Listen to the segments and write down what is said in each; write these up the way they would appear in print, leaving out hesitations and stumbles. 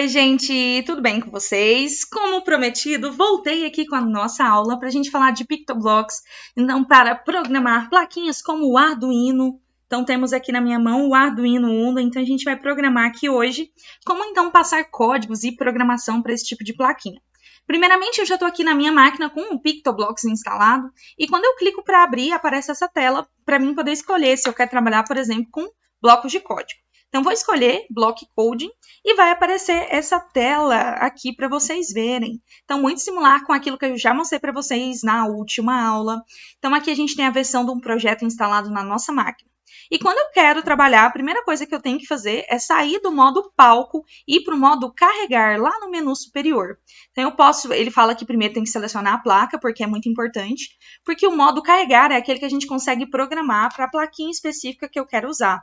Oi, gente, tudo bem com vocês? Como prometido, voltei aqui com a nossa aula para a gente falar de PictoBlocks. Então, para programar plaquinhas como o Arduino. Então, temos aqui na minha mão o Arduino Uno. Então, a gente vai programar aqui hoje como então passar códigos e programação para esse tipo de plaquinha. Primeiramente, eu já estou aqui na minha máquina com o PictoBlocks instalado. E quando eu clico para abrir, aparece essa tela para mim poder escolher se eu quero trabalhar, por exemplo, com blocos de código. Então, vou escolher Block Coding e vai aparecer essa tela aqui para vocês verem. Então, muito similar com aquilo que eu já mostrei para vocês na última aula. Então, aqui a gente tem a versão de um projeto instalado na nossa máquina. E quando eu quero trabalhar, a primeira coisa que eu tenho que fazer é sair do modo palco e ir para o modo carregar lá no menu superior. Então, ele fala que primeiro tem que selecionar a placa, porque é muito importante, porque o modo carregar é aquele que a gente consegue programar para a plaquinha específica que eu quero usar.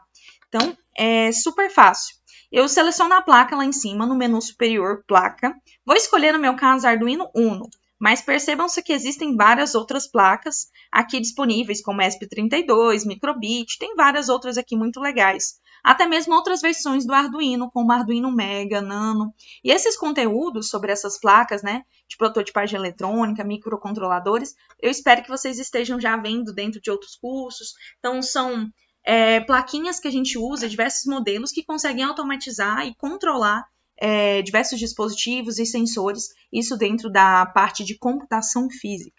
Então, é super fácil. Eu seleciono a placa lá em cima, no menu superior, placa. Vou escolher, no meu caso, Arduino Uno. Mas percebam-se que existem várias outras placas aqui disponíveis, como ESP32, Microbit, tem várias outras aqui muito legais. Até mesmo outras versões do Arduino, como Arduino Mega, Nano. E esses conteúdos sobre essas placas, né, de prototipagem eletrônica, microcontroladores, eu espero que vocês estejam já vendo dentro de outros cursos. Então, são plaquinhas que a gente usa, diversos modelos que conseguem automatizar e controlar diversos dispositivos e sensores, isso dentro da parte de computação física.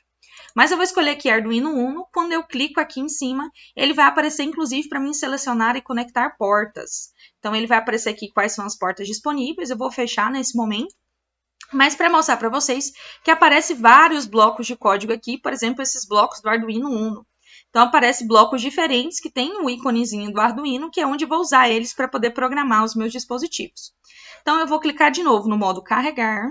Mas eu vou escolher aqui Arduino Uno, quando eu clico aqui em cima, ele vai aparecer inclusive para mim selecionar e conectar portas. Então ele vai aparecer aqui quais são as portas disponíveis, eu vou fechar nesse momento. Mas para mostrar para vocês que aparece vários blocos de código aqui, por exemplo, esses blocos do Arduino Uno. Então, aparecem blocos diferentes que tem o íconezinho do Arduino, que é onde eu vou usar eles para poder programar os meus dispositivos. Então, eu vou clicar de novo no modo carregar.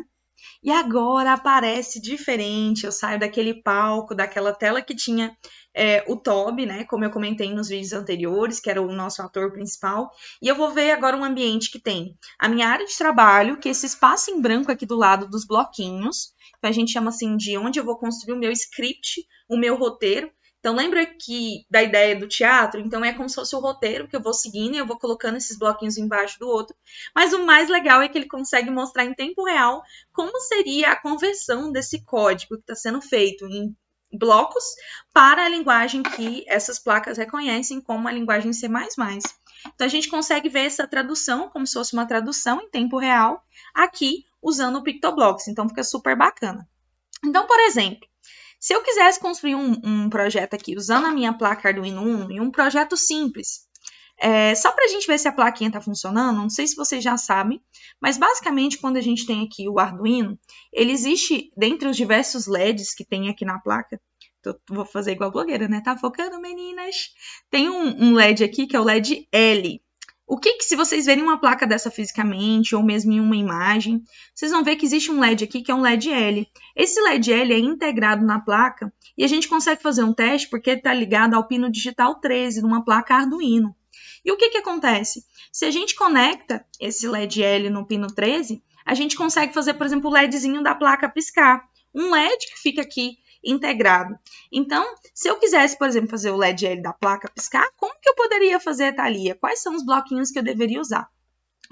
E agora aparece diferente. Eu saio daquele palco, daquela tela que tinha o Toby, né? Como eu comentei nos vídeos anteriores, que era o nosso ator principal. E eu vou ver agora um ambiente que tem a minha área de trabalho, que é esse espaço em branco aqui do lado dos bloquinhos. Então, a gente chama assim de onde eu vou construir o meu script, o meu roteiro. Então, lembra que da ideia do teatro? Então, é como se fosse o roteiro que eu vou seguindo e eu vou colocando esses bloquinhos embaixo do outro. Mas o mais legal é que ele consegue mostrar em tempo real como seria a conversão desse código que está sendo feito em blocos para a linguagem que essas placas reconhecem como a linguagem C++. Então, a gente consegue ver essa tradução como se fosse uma tradução em tempo real aqui usando o PictoBlocks. Então, fica super bacana. Então, por exemplo, se eu quisesse construir um projeto aqui usando a minha placa Arduino Uno, e um projeto simples, só para a gente ver se a plaquinha está funcionando, não sei se vocês já sabem, mas basicamente quando a gente tem aqui o Arduino, ele existe dentre os diversos LEDs que tem aqui na placa. Vou fazer igual blogueira, né? Tá focando, meninas? Tem um LED aqui que é o LED L. Se vocês verem uma placa dessa fisicamente, ou mesmo em uma imagem, vocês vão ver que existe um LED aqui que é um LED L. Esse LED L é integrado na placa e a gente consegue fazer um teste porque ele está ligado ao pino digital 13 numa placa Arduino. E o que acontece? Se a gente conecta esse LED L no pino 13, a gente consegue fazer, por exemplo, o LEDzinho da placa piscar. Um LED que fica aqui integrado. Então, se eu quisesse, por exemplo, fazer o LED L da placa piscar, como que eu poderia fazer, Thalia? Quais são os bloquinhos que eu deveria usar?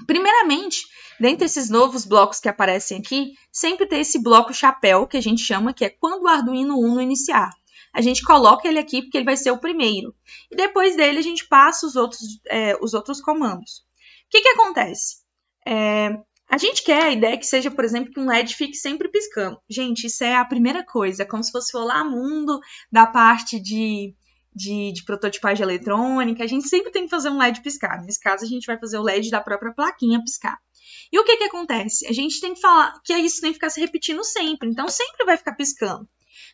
Primeiramente, dentre esses novos blocos que aparecem aqui, sempre tem esse bloco chapéu, que a gente chama, que é quando o Arduino Uno iniciar. A gente coloca ele aqui porque ele vai ser o primeiro. E depois dele a gente passa os outros comandos. O que acontece? A gente quer a ideia que seja, por exemplo, que um LED fique sempre piscando. Gente, isso é a primeira coisa. É como se fosse o Olá Mundo da parte de prototipagem eletrônica. A gente sempre tem que fazer um LED piscar. Nesse caso, a gente vai fazer o LED da própria plaquinha piscar. E o que acontece? A gente tem que falar que isso tem que ficar se repetindo sempre. Então, sempre vai ficar piscando.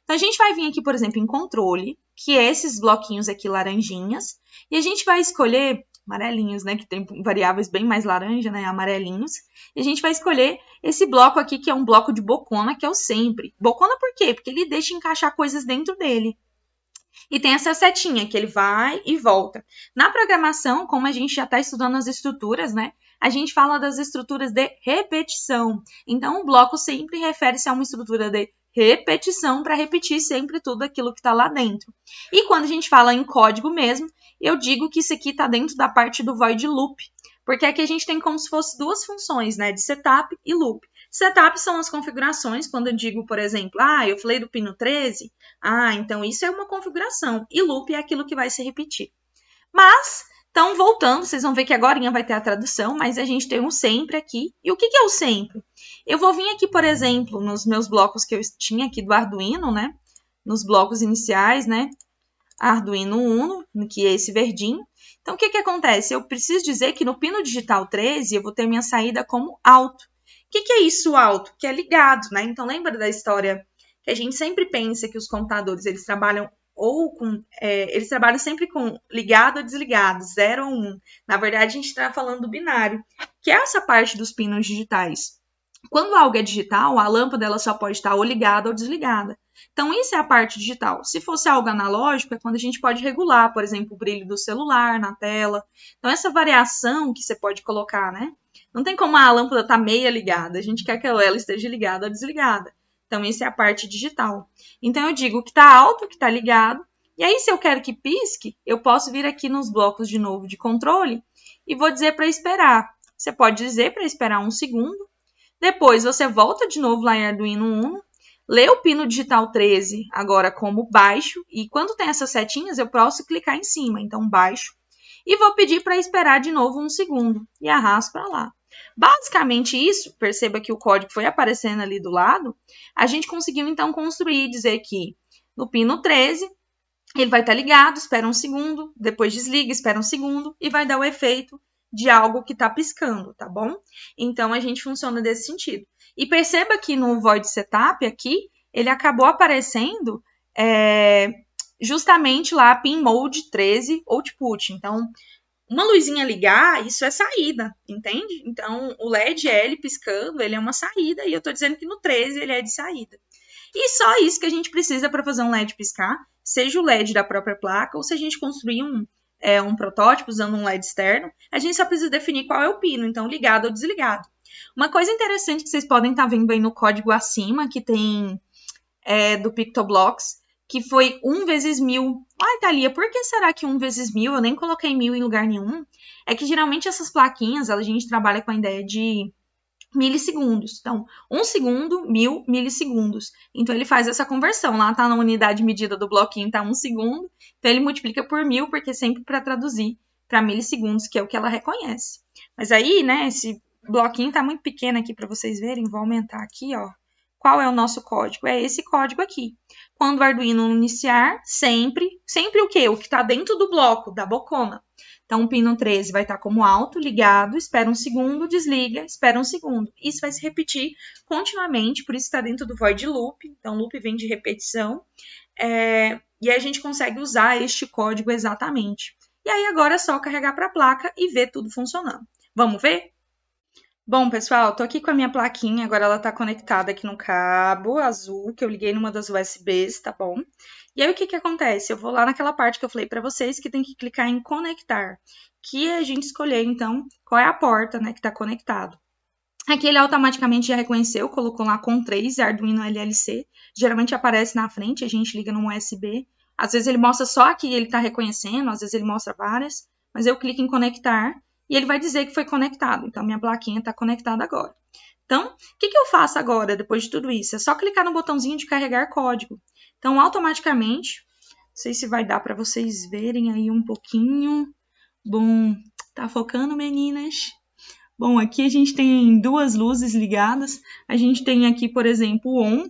Então, a gente vai vir aqui, por exemplo, em controle, que é esses bloquinhos aqui laranjinhas. E a gente vai escolher amarelinhos, né, que tem variáveis bem mais laranja, né, amarelinhos. E a gente vai escolher esse bloco aqui, que é um bloco de bocona, que é o sempre. Bocona por quê? Porque ele deixa encaixar coisas dentro dele. E tem essa setinha, que ele vai e volta. Na programação, como a gente já está estudando as estruturas, né, a gente fala das estruturas de repetição. Então, o bloco sempre refere-se a uma estrutura de repetição para repetir sempre tudo aquilo que está lá dentro. E quando a gente fala em código mesmo, eu digo que isso aqui está dentro da parte do void loop, Porque aqui a gente tem como se fosse duas funções, né, de setup e loop. Setup são as configurações, quando eu digo, por exemplo, eu falei do pino 13, então isso é uma configuração, e loop é aquilo que vai se repetir. Mas, então, voltando, vocês vão ver que agora vai ter a tradução, mas a gente tem um sempre aqui. E o que é o sempre? Eu vou vir aqui, por exemplo, nos meus blocos que eu tinha aqui do Arduino, né? Nos blocos iniciais, né? Arduino Uno, que é esse verdinho. Então, o que acontece? Eu preciso dizer que no pino digital 13, eu vou ter minha saída como alto. O que é isso alto? Que é ligado, né? Então, lembra da história que a gente sempre pensa que os computadores, eles trabalham eles trabalham sempre com ligado ou desligado, 0 ou 1. Na verdade, a gente está falando do binário, que é essa parte dos pinos digitais. Quando algo é digital, a lâmpada ela só pode estar ou ligada ou desligada. Então, isso é a parte digital. Se fosse algo analógico, é quando a gente pode regular, por exemplo, o brilho do celular na tela. Então, essa variação que você pode colocar, né? Não tem como a lâmpada estar meia ligada. A gente quer que ela esteja ligada ou desligada. Então, isso é a parte digital. Então, eu digo que está alto, que está ligado. E aí, se eu quero que pisque, eu posso vir aqui nos blocos de novo de controle e vou dizer para esperar. Você pode dizer para esperar 1 segundo. Depois, você volta de novo lá em Arduino Uno, lê o pino digital 13 agora como baixo. E quando tem essas setinhas, eu posso clicar em cima. Então, baixo. E vou pedir para esperar de novo 1 segundo. E arrasto para lá. Basicamente isso, perceba que o código foi aparecendo ali do lado, a gente conseguiu então construir e dizer que no pino 13, ele vai estar ligado, espera 1 segundo, depois desliga, espera 1 segundo e vai dar o efeito de algo que está piscando, tá bom? Então, a gente funciona desse sentido. E perceba que no void setup aqui, ele acabou aparecendo justamente lá pin mode 13 output. Então, uma luzinha ligar, isso é saída, entende? Então, o LED L piscando, ele é uma saída, e eu estou dizendo que no 13 ele é de saída. E só isso que a gente precisa para fazer um LED piscar, seja o LED da própria placa, ou se a gente construir um protótipo usando um LED externo, a gente só precisa definir qual é o pino, então ligado ou desligado. Uma coisa interessante que vocês podem estar vendo aí no código acima, que tem do PictoBlocks, que foi 1 vezes 1000. Thalia, por que será que 1 vezes 1000? Eu nem coloquei 1000 em lugar nenhum. É que geralmente essas plaquinhas, a gente trabalha com a ideia de milissegundos. Então, 1 segundo, 1000 milissegundos. Então, ele faz essa conversão. Lá tá na unidade medida do bloquinho, tá 1 segundo. Então, ele multiplica por 1000, porque é sempre para traduzir para milissegundos, que é o que ela reconhece. Mas aí, né, esse bloquinho tá muito pequeno aqui para vocês verem. Vou aumentar aqui, ó. Qual é o nosso código? É esse código aqui. Quando o Arduino iniciar, sempre o quê? O que está dentro do bloco, da bocona. Então, o pino 13 vai estar como alto, ligado, espera 1 segundo, desliga, espera 1 segundo. Isso vai se repetir continuamente, por isso está dentro do void loop. Então, loop vem de repetição. E aí a gente consegue usar este código exatamente. E aí, agora é só carregar para a placa e ver tudo funcionando. Vamos ver? Bom, pessoal, tô aqui com a minha plaquinha, agora ela tá conectada aqui no cabo azul, que eu liguei numa das USBs, tá bom? E aí, o que acontece? Eu vou lá naquela parte que eu falei para vocês que tem que clicar em conectar, que a gente escolher, então, qual é a porta, né, que tá conectado. Aqui ele automaticamente já reconheceu, colocou lá com 3, Arduino LLC, geralmente aparece na frente, a gente liga num USB. Às vezes ele mostra só aqui, ele tá reconhecendo, às vezes ele mostra várias, mas eu clico em conectar, e ele vai dizer que foi conectado. Então, minha plaquinha está conectada agora. Então, o que eu faço agora, depois de tudo isso? É só clicar no botãozinho de carregar código. Então, automaticamente, não sei se vai dar para vocês verem aí um pouquinho. Bom, tá focando, meninas? Bom, aqui a gente tem 2 luzes ligadas. A gente tem aqui, por exemplo, o ON,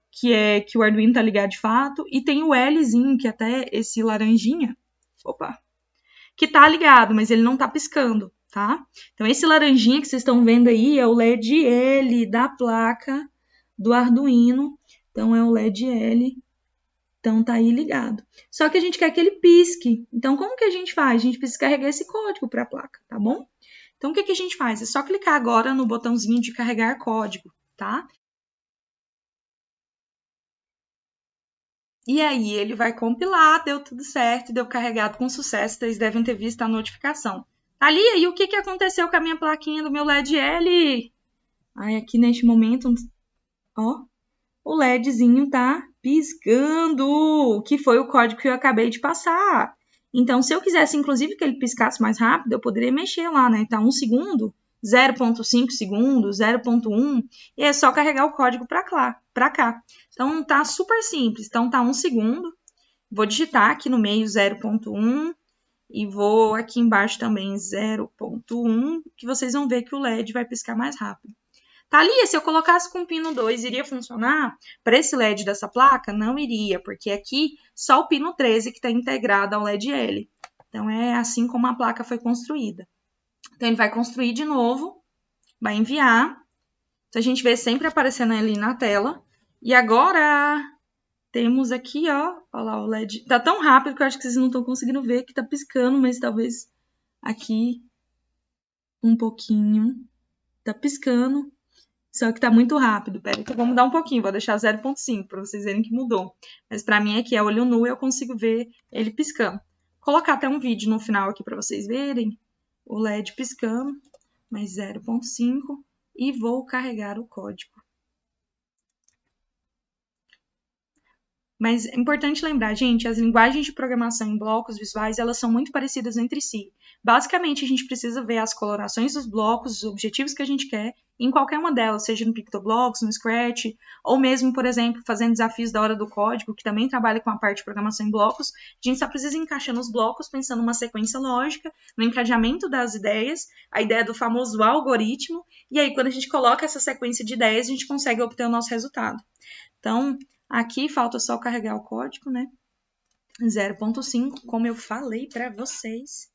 que é que o Arduino está ligado de fato. E tem o Lzinho, que até esse laranjinha. Opa! Que tá ligado, mas ele não tá piscando, tá? Então, esse laranjinha que vocês estão vendo aí é o LED L da placa do Arduino. Então, é o LED L. Então, tá aí ligado. Só que a gente quer que ele pisque. Então, como que a gente faz? A gente precisa carregar esse código para a placa, tá bom? Então, o que a gente faz? É só clicar agora no botãozinho de carregar código, tá? E aí, ele vai compilar, deu tudo certo, deu carregado com sucesso, vocês devem ter visto a notificação. Ali, e o que aconteceu com a minha plaquinha do meu LED L? Ai, aqui neste momento, ó, o LEDzinho tá piscando, que foi o código que eu acabei de passar. Então, se eu quisesse, inclusive, que ele piscasse mais rápido, eu poderia mexer lá, né? Tá 1 segundo, 0,5 segundos, 0,1, e é só carregar o código para cá. Então, tá super simples. Então, tá 1 segundo. Vou digitar aqui no meio 0,1 e vou aqui embaixo também 0,1, que vocês vão ver que o LED vai piscar mais rápido. Thalia, se eu colocasse com pino 2, iria funcionar? Para esse LED dessa placa, não iria, porque aqui só o pino 13 que está integrado ao LED L. Então, é assim como a placa foi construída. Então, ele vai construir de novo, vai enviar. Então, a gente vê sempre aparecendo ali na tela. E agora, temos aqui, ó lá o LED. Tá tão rápido que eu acho que vocês não estão conseguindo ver que tá piscando, mas talvez aqui um pouquinho. Tá piscando. Só que tá muito rápido. Pera aí que eu vou mudar um pouquinho. Vou deixar 0,5 para vocês verem que mudou. Mas para mim aqui é olho nu e eu consigo ver ele piscando. Vou colocar até um vídeo no final aqui para vocês verem o LED piscando. Mais 0,5 e vou carregar o código. Mas é importante lembrar, gente, as linguagens de programação em blocos visuais, elas são muito parecidas entre si. Basicamente, a gente precisa ver as colorações dos blocos, os objetivos que a gente quer, em qualquer uma delas, seja no Pictoblocks, no Scratch, ou mesmo, por exemplo, fazendo desafios da hora do código, que também trabalha com a parte de programação em blocos. A gente só precisa encaixar nos blocos, pensando numa sequência lógica, no encadeamento das ideias, a ideia do famoso algoritmo, e aí quando a gente coloca essa sequência de ideias, a gente consegue obter o nosso resultado. Então, aqui falta só carregar o código, né? 0,5, como eu falei para vocês.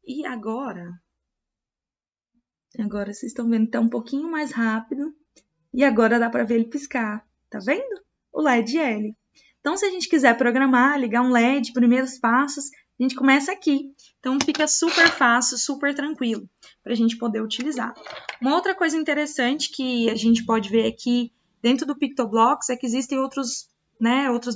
E agora vocês estão vendo que tá um pouquinho mais rápido. E agora dá para ver ele piscar. Tá vendo? O LED L. Então, se a gente quiser programar, ligar um LED, primeiros passos, a gente começa aqui. Então, fica super fácil, super tranquilo para a gente poder utilizar. Uma outra coisa interessante que a gente pode ver aqui dentro do Pictoblocks é que existem outros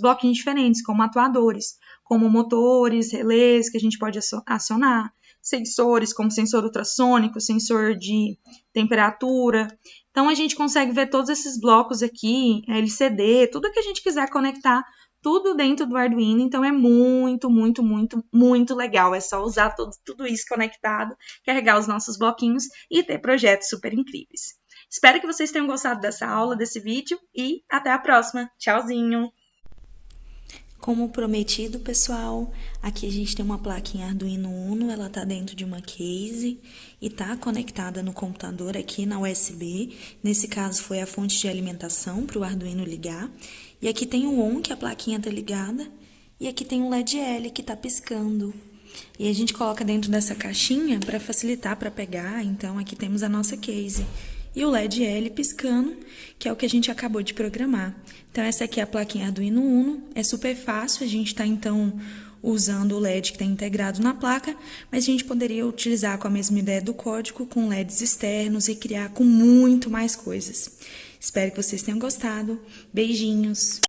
bloquinhos diferentes, como atuadores, como motores, relés que a gente pode acionar, sensores como sensor ultrassônico, sensor de temperatura. Então, a gente consegue ver todos esses blocos aqui, LCD, tudo que a gente quiser conectar, tudo dentro do Arduino. Então, é muito, muito, muito, muito legal. É só usar tudo isso conectado, carregar os nossos bloquinhos e ter projetos super incríveis. Espero que vocês tenham gostado dessa aula, desse vídeo e até a próxima. Tchauzinho! Como prometido, pessoal, aqui a gente tem uma plaquinha Arduino Uno, ela tá dentro de uma case e tá conectada no computador aqui na USB. Nesse caso foi a fonte de alimentação para o Arduino ligar. E aqui tem o ON, que a plaquinha tá ligada, e aqui tem o LED L que tá piscando. E a gente coloca dentro dessa caixinha para facilitar para pegar, então aqui temos a nossa case. E o LED L piscando, que é o que a gente acabou de programar. Então, essa aqui é a plaquinha Arduino Uno, é super fácil, a gente está, então, usando o LED que está integrado na placa, mas a gente poderia utilizar com a mesma ideia do código, com LEDs externos e criar com muito mais coisas. Espero que vocês tenham gostado. Beijinhos!